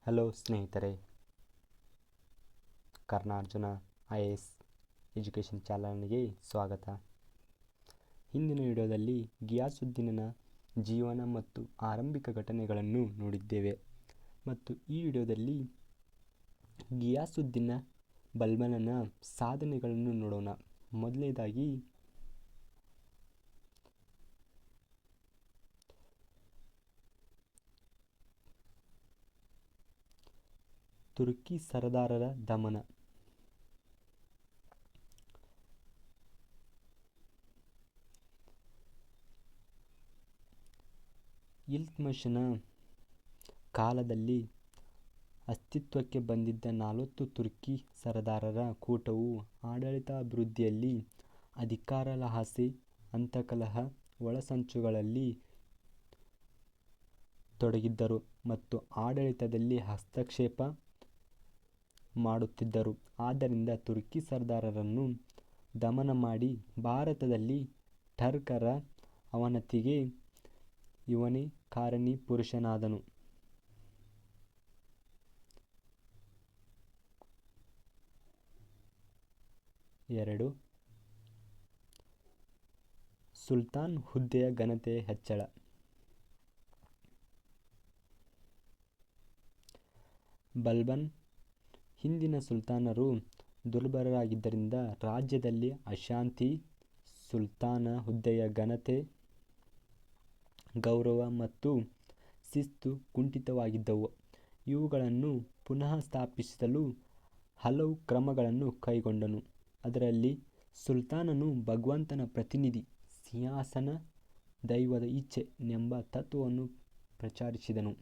Hello ಸ್ನೇಹಿತರೆ, ಕರ್ನಾರ್ಜುನ IAS education ಚಾನಲ್ಗೆ ಸ್ವಾಗತ. ಹಿಂದಿನ ವಿಡಿಯೋದಲ್ಲಿ ಗಿಯಾಸುದ್ದೀನನ ಜೀವನ ಮತ್ತು ಆರಂಭಿಕ ಘಟನೆಗಳನ್ನು ನೋಡಿದ್ದೇವೆ ಮತ್ತು ಈ ವಿಡಿಯೋದಲ್ಲಿ ಗಿಯಾಸುದ್ದೀನ ಬಲ್ಬನನ ಸಾಧನೆಗಳನ್ನು ನೋಡೋಣ. ಮೊದಲನೇದಾಗಿ ತುರ್ಕಿ ಸರದಾರರ ದಮನ. ಇಲ್ತ್ಮಿಷನ ಕಾಲದಲ್ಲಿ ಅಸ್ತಿತ್ವಕ್ಕೆ ಬಂದಿದ್ದ 40 ತುರ್ಕಿ ಸರದಾರರ ಕೂಟವು ಆಡಳಿತಾಭಿವೃದ್ಧಿಯಲ್ಲಿ, ಅಧಿಕಾರ ಲಹಾಸೆ, ಅಂತಕಲಹ, ಒಳಸಂಚುಗಳಲ್ಲಿ ತೊಡಗಿದ್ದರು ಮತ್ತು ಆಡಳಿತದಲ್ಲಿ ಹಸ್ತಕ್ಷೇಪ ಮಾಡುತ್ತಿದ್ದರು. ಆದ್ದರಿಂದ ತುರ್ಕಿ ಸರದಾರರನ್ನು ದಮನ ಮಾಡಿ ಭಾರತದಲ್ಲಿ ಟರ್ಕರ ಅವನತಿಗೆ ಇವನೇ ಕಾರಣೀಪುರುಷನಾದನು. ಎರಡು, ಸುಲ್ತಾನ್ ಹುದ್ದೆಯ ಘನತೆಯ ಹೆಚ್ಚಳ. ಬಲ್ಬನ್ ಹಿಂದಿನ ಸುಲ್ತಾನರು ದುರ್ಬಲರಾಗಿದ್ದರಿಂದ ರಾಜ್ಯದಲ್ಲಿ ಅಶಾಂತಿ, ಸುಲ್ತಾನ ಹುದ್ದೆಯ ಘನತೆ, ಗೌರವ ಮತ್ತು ಶಿಸ್ತು ಕುಂಠಿತವಾಗಿದ್ದವು. ಇವುಗಳನ್ನು ಪುನಃ ಸ್ಥಾಪಿಸಲು ಹಲವು ಕ್ರಮಗಳನ್ನು ಕೈಗೊಂಡನು. ಅದರಲ್ಲಿ ಸುಲ್ತಾನನು ಭಗವಂತನ ಪ್ರತಿನಿಧಿ, ಸಿಂಹಾಸನ ದೈವದ ಇಚ್ಛೆ ಎಂಬ ತತ್ವವನ್ನು ಪ್ರಚಾರಿಸಿದನು.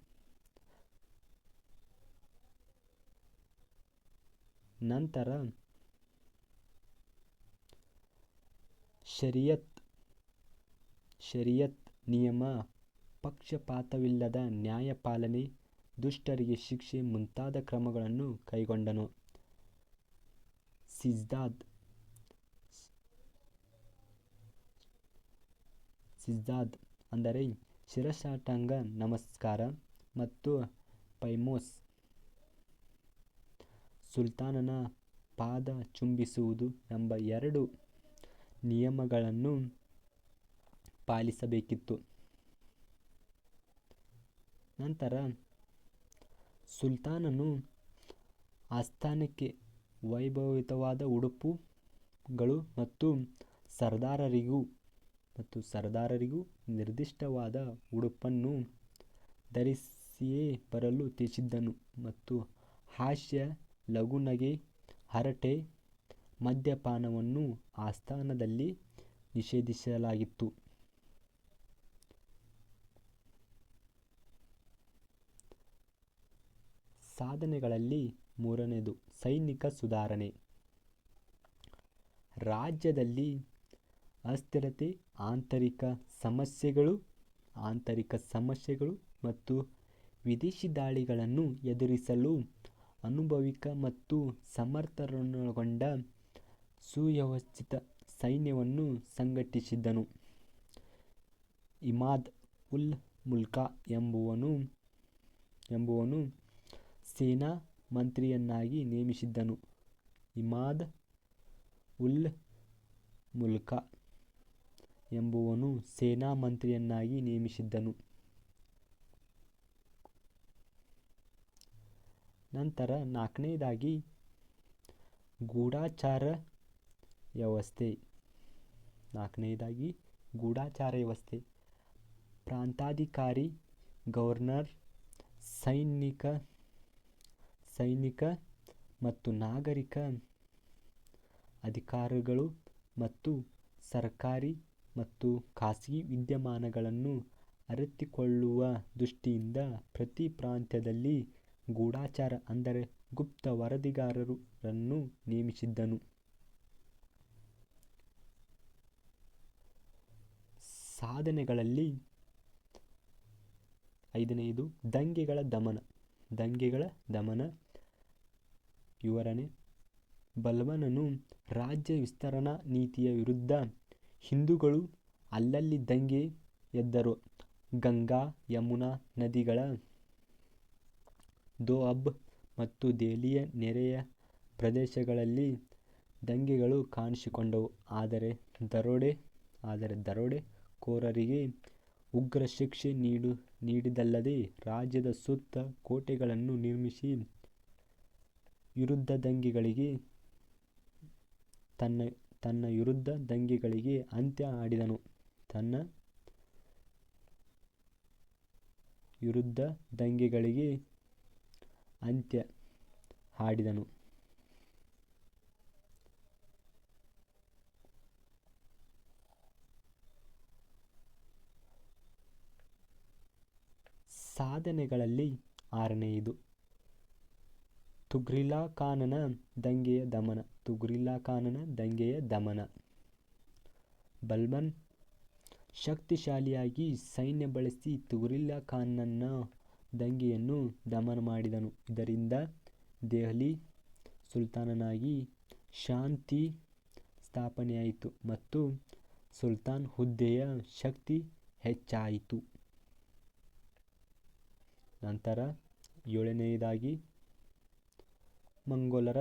ನಂತರ ಶರಿಯತ್ ನಿಯಮ, ಪಕ್ಷಪಾತವಿಲ್ಲದ ನ್ಯಾಯಪಾಲನೆ, ದುಷ್ಟರಿಗೆ ಶಿಕ್ಷೆ ಮುಂತಾದ ಕ್ರಮಗಳನ್ನು ಕೈಗೊಂಡನು. ಸಿಜ್ದಾದ್ ಅಂದರೆ ಶಿರಸಾಷ್ಟಾಂಗ ನಮಸ್ಕಾರ ಮತ್ತು ಪೈಮೋಸ್, ಸುಲ್ತಾನನ ಪಾದ ಚುಂಬಿಸುವುದು ಎಂಬ 2 ನಿಯಮಗಳನ್ನು ಪಾಲಿಸಬೇಕಿತ್ತು. ನಂತರ ಸುಲ್ತಾನನು ಆಸ್ಥಾನಕ್ಕೆ ವೈಭವಯುತವಾದ ಉಡುಪುಗಳು ಮತ್ತು ಸರದಾರರಿಗೂ ನಿರ್ದಿಷ್ಟವಾದ ಉಡುಪನ್ನು ಧರಿಸಿಯೇ ಬರಲು ತಿಳಿಸಿದ್ದನು ಮತ್ತು ಹಾಸ್ಯ, ಲಘುನಗೆ, ಹರಟೆ, ಮದ್ಯಪಾನವನ್ನು ಆಸ್ಥಾನದಲ್ಲಿ ನಿಷೇಧಿಸಲಾಗಿತ್ತು. ಸಾಧನೆಗಳಲ್ಲಿ ಮೂರನೆಯದು ಸೈನಿಕ ಸುಧಾರಣೆ. ರಾಜ್ಯದಲ್ಲಿ ಅಸ್ಥಿರತೆ, ಆಂತರಿಕ ಸಮಸ್ಯೆಗಳು ಮತ್ತು ವಿದೇಶಿ ದಾಳಿಗಳನ್ನು ಎದುರಿಸಲು ಅನುಭವಿಕ ಮತ್ತು ಸಮರ್ಥರನ್ನೊಳಗೊಂಡ ಸುವ್ಯವಸ್ಥಿತ ಸೈನ್ಯವನ್ನು ಸಂಘಟಿಸಿದನು. ಇಮಾದ್ ಉಲ್ ಮುಲ್ಕ್ ಎಂಬುವನು ಸೇನಾ ಮಂತ್ರಿಯನ್ನಾಗಿ ನೇಮಿಸಿದ್ದನು. ಇಮಾದ್ ಉಲ್ ಮುಲ್ಕ್ ಎಂಬುವನು ಸೇನಾ ಮಂತ್ರಿಯನ್ನಾಗಿ ನೇಮಿಸಿದ್ದನು. ನಂತರ ನಾಲ್ಕನೆಯದಾಗಿ ಗೂಢಚಾರ ವ್ಯವಸ್ಥೆ. ಪ್ರಾಂತಾಧಿಕಾರಿ, ಗವರ್ನರ್, ಸೈನಿಕ ಮತ್ತು ನಾಗರಿಕ ಅಧಿಕಾರಿಗಳು ಮತ್ತು ಸರ್ಕಾರಿ ಮತ್ತು ಖಾಸಗಿ ವಿದ್ಯಮಾನಗಳನ್ನು ಅರಿತುಕೊಳ್ಳುವ ದೃಷ್ಟಿಯಿಂದ ಪ್ರತಿ ಪ್ರಾಂತ್ಯದಲ್ಲಿ ಗೂಢಚಾರ ಅಂದರೆ ಗುಪ್ತ ವರದಿಗಾರರನ್ನು ನೇಮಿಸಿದ್ದನು. ಸಾಧನೆಗಳಲ್ಲಿ ಐದನೆಯದು ದಂಗೆಗಳ ದಮನ ವಿವರಣೆ. ಬಲ್ಬನನು ರಾಜ್ಯ ವಿಸ್ತರಣಾ ನೀತಿಯ ವಿರುದ್ಧ ಹಿಂದೂಗಳು ಅಲ್ಲಲ್ಲಿ ದಂಗೆ ಎದ್ದರು. ಗಂಗಾ, ಯಮುನಾ ನದಿಗಳ ದೋಅಬ್ ಮತ್ತು ದೆಹಲಿಯ ನೆರೆಯ ಪ್ರದೇಶಗಳಲ್ಲಿ ದಂಗೆಗಳು ಕಾಣಿಸಿಕೊಂಡವು. ಆದರೆ ದರೋಡೆಕೋರರಿಗೆ ಉಗ್ರ ಶಿಕ್ಷೆ ನೀಡಿದಲ್ಲದೆ ರಾಜ್ಯದ ಸುತ್ತ ಕೋಟೆಗಳನ್ನು ನಿರ್ಮಿಸಿ ತನ್ನ ವಿರುದ್ಧ ದಂಗೆಗಳಿಗೆ ಅಂತ್ಯ ಹಾಡಿದನು. ಸಾಧನೆಗಳಲ್ಲಿ 6ನೆಯದು ತುಘ್ರಿಲಾಖಾನನ ದಂಗೆಯ ದಮನ. ಬಲ್ಬನ್ ಶಕ್ತಿಶಾಲಿಯಾಗಿ ಸೈನ್ಯ ಬಳಸಿ ತುಘ್ರಿಲಾಖಾನನ ದಂಗೆಯನ್ನು ದಮನ ಮಾಡಿದನು. ಇದರಿಂದ ದೆಹಲಿ ಸುಲ್ತಾನನಾಗಿ ಶಾಂತಿ ಸ್ಥಾಪನೆಯಾಯಿತು ಮತ್ತು ಸುಲ್ತಾನ್ ಹುದ್ದೆಯ ಶಕ್ತಿ ಹೆಚ್ಚಾಯಿತು. ನಂತರ 7ನೆಯದಾಗಿ ಮಂಗೋಲರ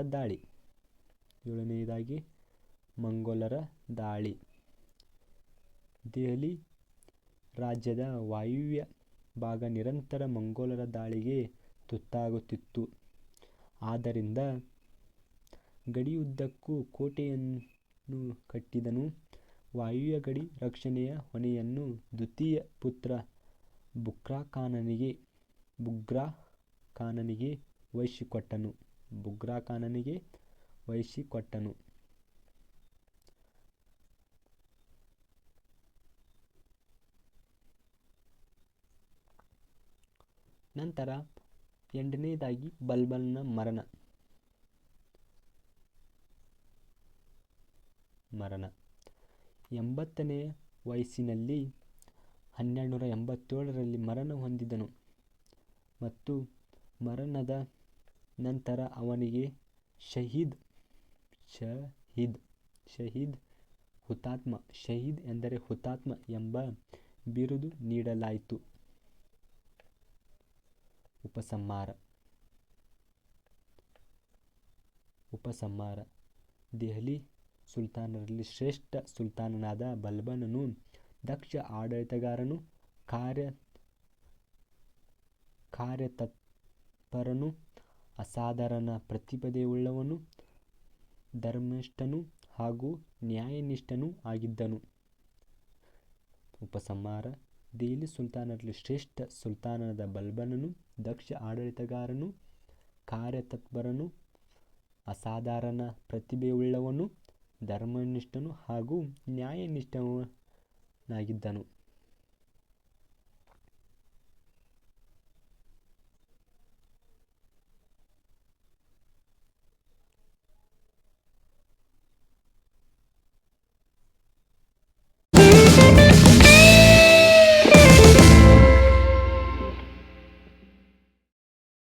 ದಾಳಿ. ದೆಹಲಿ ರಾಜ್ಯದ ವಾಯುವ್ಯ ಭಾಗ ನಿರಂತರ ಮಂಗೋಲರ ದಾಳಿಗೆ ತುತ್ತಾಗುತ್ತಿತ್ತು. ಆದ್ದರಿಂದ ಗಡಿಯುದ್ದಕ್ಕೂ ಕೋಟೆಯನ್ನು ಕಟ್ಟಿದನು. ವಾಯುವ್ಯ ಗಡಿ ರಕ್ಷಣೆಯ ಹೊಣೆಯನ್ನು ದ್ವಿತೀಯ ಪುತ್ರ ಬುಖ್ರಾ ಖಾನನಿಗೆ ವಹಿಸಿಕೊಟ್ಟನು. ನಂತರ 8ನೆಯದಾಗಿ ಬಲ್ಬನ್ನ ಮರಣ. 80ನೆಯ ವಯಸ್ಸಿನಲ್ಲಿ 1287ರಲ್ಲಿ ಮರಣ ಹೊಂದಿದನು ಮತ್ತು ಮರಣದ ನಂತರ ಅವನಿಗೆ ಶಹೀದ್ ಹುತಾತ್ಮ ಎಂಬ ಬಿರುದು ನೀಡಲಾಯಿತು. ಉಪಸಂಹಾರ. ದೆಹಲಿ ಸುಲ್ತಾನರಲ್ಲಿ ಶ್ರೇಷ್ಠ ಸುಲ್ತಾನನಾದ ಬಲ್ಬನನು ದಕ್ಷ ಆಡಳಿತಗಾರನು, ಕಾರ್ಯತತ್ಪರನು, ಅಸಾಧಾರಣ ಪ್ರತಿಭೆಯುಳ್ಳವನು, ಧರ್ಮನಿಷ್ಠನೂ ಹಾಗೂ ನ್ಯಾಯನಿಷ್ಠನೂ ಆಗಿದ್ದನು. ಉಪಸಂಹಾರ. ದೆಹಲಿ ಸುಲ್ತಾನರಲ್ಲಿ ಶ್ರೇಷ್ಠ ಸುಲ್ತಾನನಾದ ಬಲ್ಬನನು ದಕ್ಷ ಆಡಳಿತಗಾರನು, ಕಾರ್ಯತತ್ಪರನು, ಅಸಾಧಾರಣ ಪ್ರತಿಭೆಯುಳ್ಳವನು, ಧರ್ಮನಿಷ್ಠನೂ ಹಾಗೂ ನ್ಯಾಯನಿಷ್ಠನಾಗಿದ್ದನು.